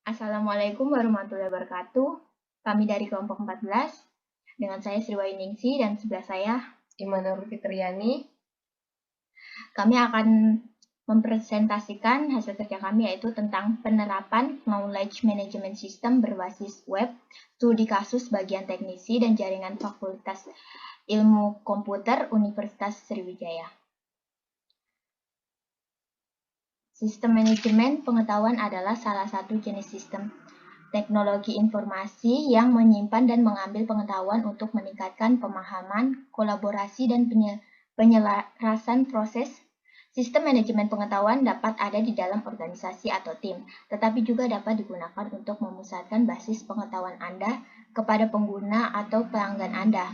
Assalamualaikum warahmatullahi wabarakatuh. Kami dari kelompok 14, dengan saya Sriwayu Ningsi dan sebelah saya Imana Fitriani. Kami akan mempresentasikan hasil kerja kami yaitu tentang penerapan Knowledge Management System berbasis web, studi kasus bagian teknisi dan jaringan Fakultas Ilmu Komputer Universitas Sriwijaya. Sistem manajemen pengetahuan adalah salah satu jenis sistem teknologi informasi yang menyimpan dan mengambil pengetahuan untuk meningkatkan pemahaman, kolaborasi, dan penyelarasan proses. Sistem manajemen pengetahuan dapat ada di dalam organisasi atau tim, tetapi juga dapat digunakan untuk memusatkan basis pengetahuan Anda kepada pengguna atau pelanggan Anda.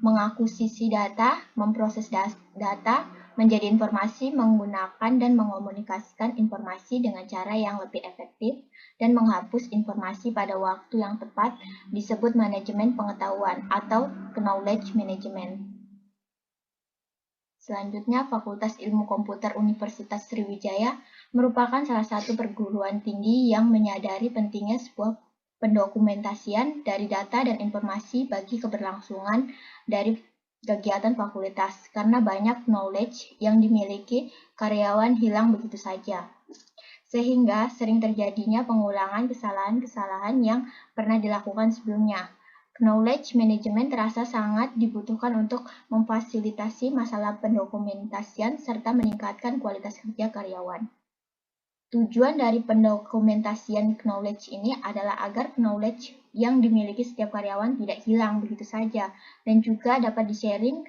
Mengakuisisi data, memproses data, menjadi informasi, menggunakan dan mengomunikasikan informasi dengan cara yang lebih efektif, dan menghapus informasi pada waktu yang tepat disebut manajemen pengetahuan atau knowledge management. Selanjutnya, Fakultas Ilmu Komputer Universitas Sriwijaya merupakan salah satu perguruan tinggi yang menyadari pentingnya sebuah pendokumentasian dari data dan informasi bagi keberlangsungan dari kegiatan fakultas, karena banyak knowledge yang dimiliki karyawan hilang begitu saja. Sehingga sering terjadinya pengulangan kesalahan-kesalahan yang pernah dilakukan sebelumnya. Knowledge management terasa sangat dibutuhkan untuk memfasilitasi masalah pendokumentasian serta meningkatkan kualitas kerja karyawan. Tujuan dari pendokumentasian knowledge ini adalah agar knowledge yang dimiliki setiap karyawan tidak hilang begitu saja dan juga dapat di-sharing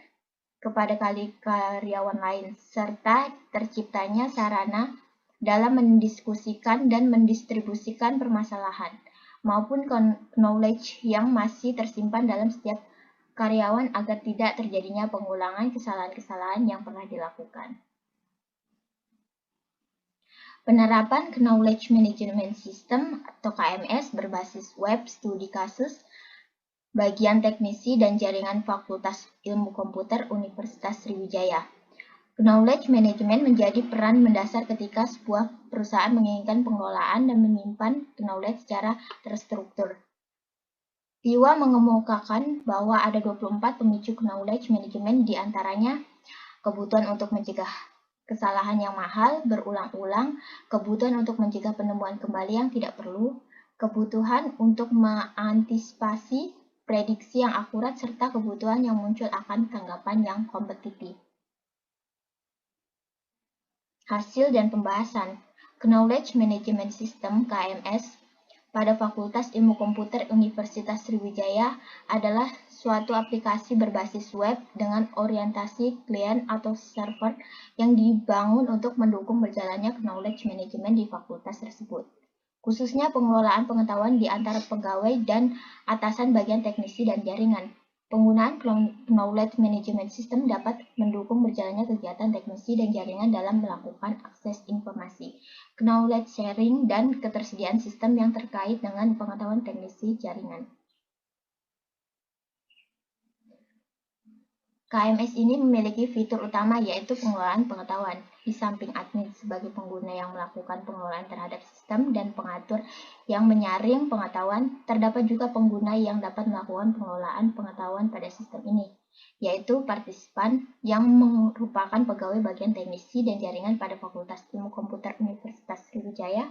kepada karyawan lain, serta terciptanya sarana dalam mendiskusikan dan mendistribusikan permasalahan, maupun knowledge yang masih tersimpan dalam setiap karyawan agar tidak terjadinya pengulangan kesalahan-kesalahan yang pernah dilakukan. Penerapan Knowledge Management System atau KMS berbasis web, studi kasus, bagian teknisi dan jaringan Fakultas Ilmu Komputer Universitas Sriwijaya. Knowledge management menjadi peran mendasar ketika sebuah perusahaan menginginkan pengelolaan dan menyimpan knowledge secara terstruktur. Tiwa mengemukakan bahwa ada 24 pemicu knowledge management, di antaranya kebutuhan untuk mencegah kesalahan yang mahal berulang-ulang, kebutuhan untuk mencegah penemuan kembali yang tidak perlu, kebutuhan untuk mengantisipasi prediksi yang akurat, serta kebutuhan yang muncul akan tanggapan yang kompetitif. Hasil dan pembahasan Knowledge Management System (KMS) pada Fakultas Ilmu Komputer Universitas Sriwijaya adalah suatu aplikasi berbasis web dengan orientasi klien atau server yang dibangun untuk mendukung berjalannya knowledge management di fakultas tersebut, khususnya pengelolaan pengetahuan di antara pegawai dan atasan bagian teknisi dan jaringan. Penggunaan Knowledge Management System dapat mendukung berjalannya kegiatan teknisi dan jaringan dalam melakukan akses informasi, knowledge sharing, dan ketersediaan sistem yang terkait dengan pengetahuan teknisi jaringan. KMS ini memiliki fitur utama yaitu pengelolaan pengetahuan. Di samping admin sebagai pengguna yang melakukan pengelolaan terhadap sistem dan pengatur yang menyaring pengetahuan, terdapat juga pengguna yang dapat melakukan pengelolaan pengetahuan pada sistem ini, yaitu partisipan yang merupakan pegawai bagian teknisi dan jaringan pada Fakultas Ilmu Komputer Universitas Sriwijaya.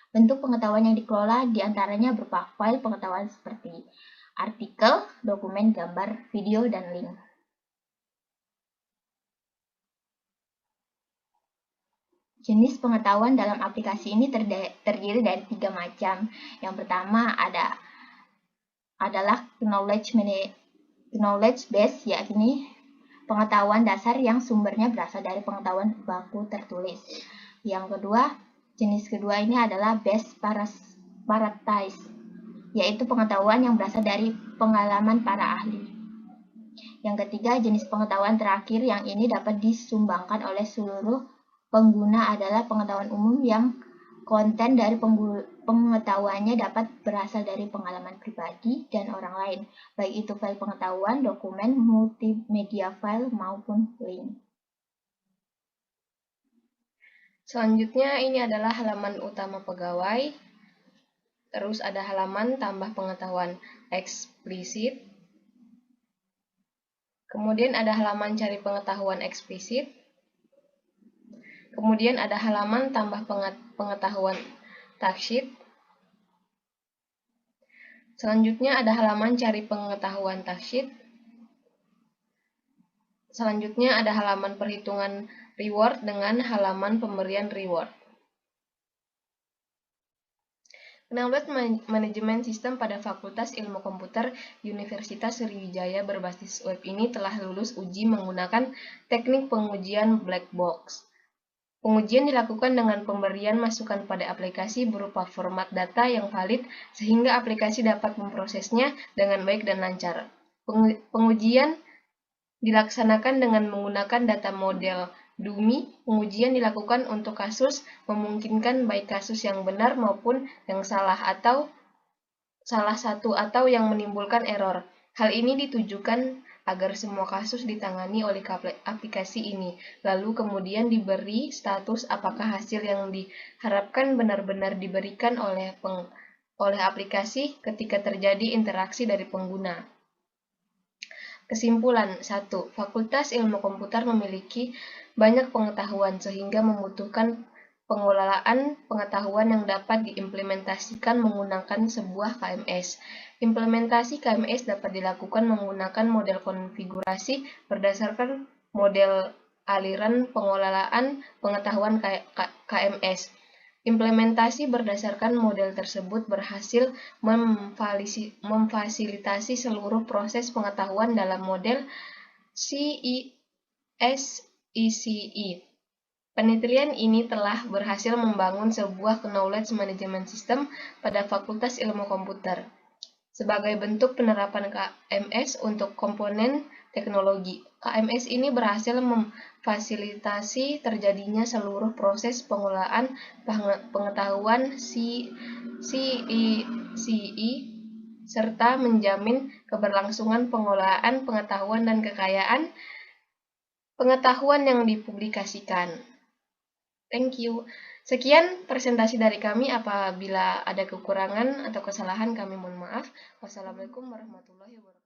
Bentuk pengetahuan yang dikelola diantaranya berupa file pengetahuan seperti artikel, dokumen, gambar, video, dan link. Jenis pengetahuan dalam aplikasi ini terdiri dari 3 macam. Yang pertama adalah knowledge base, yakni pengetahuan dasar yang sumbernya berasal dari pengetahuan baku tertulis. Yang kedua, jenis kedua ini adalah base practice, yaitu pengetahuan yang berasal dari pengalaman para ahli. Yang ketiga, jenis pengetahuan terakhir yang ini dapat disumbangkan oleh seluruh pengguna adalah pengetahuan umum yang konten dari pengetahuannya dapat berasal dari pengalaman pribadi dan orang lain, baik itu file pengetahuan, dokumen, multimedia file, maupun link. Selanjutnya ini adalah halaman utama pegawai. Terus ada halaman tambah pengetahuan eksplisit. Kemudian ada halaman cari pengetahuan eksplisit. Kemudian ada halaman tambah pengetahuan taksheet. Selanjutnya ada halaman cari pengetahuan taksheet. Selanjutnya ada halaman perhitungan reward dengan halaman pemberian reward. Knowledge Management System pada Fakultas Ilmu Komputer Universitas Sriwijaya berbasis web ini telah lulus uji menggunakan teknik pengujian black box. Pengujian dilakukan dengan pemberian masukan pada aplikasi berupa format data yang valid sehingga aplikasi dapat memprosesnya dengan baik dan lancar. Pengujian dilaksanakan dengan menggunakan data model dummy. Pengujian dilakukan untuk kasus memungkinkan baik kasus yang benar maupun yang salah atau salah satu atau yang menimbulkan error. Hal ini ditujukan agar semua kasus ditangani oleh aplikasi ini, lalu kemudian diberi status apakah hasil yang diharapkan benar-benar diberikan oleh aplikasi ketika terjadi interaksi dari pengguna. Kesimpulan 1. Fakultas Ilmu Komputer memiliki banyak pengetahuan sehingga membutuhkan pengelolaan pengetahuan yang dapat diimplementasikan menggunakan sebuah KMS. Implementasi KMS dapat dilakukan menggunakan model konfigurasi berdasarkan model aliran pengelolaan pengetahuan KMS. Implementasi berdasarkan model tersebut berhasil memfasilitasi seluruh proses pengetahuan dalam model CES-ECE. Penelitian ini telah berhasil membangun sebuah knowledge management system pada Fakultas Ilmu Komputer sebagai bentuk penerapan KMS untuk komponen teknologi. KMS ini berhasil memfasilitasi terjadinya seluruh proses pengelolaan pengetahuan CECE serta menjamin keberlangsungan pengelolaan pengetahuan dan kekayaan pengetahuan yang dipublikasikan. Thank you. Sekian presentasi dari kami. Apabila ada kekurangan atau kesalahan, kami mohon maaf. Wassalamualaikum warahmatullahi wabarakatuh.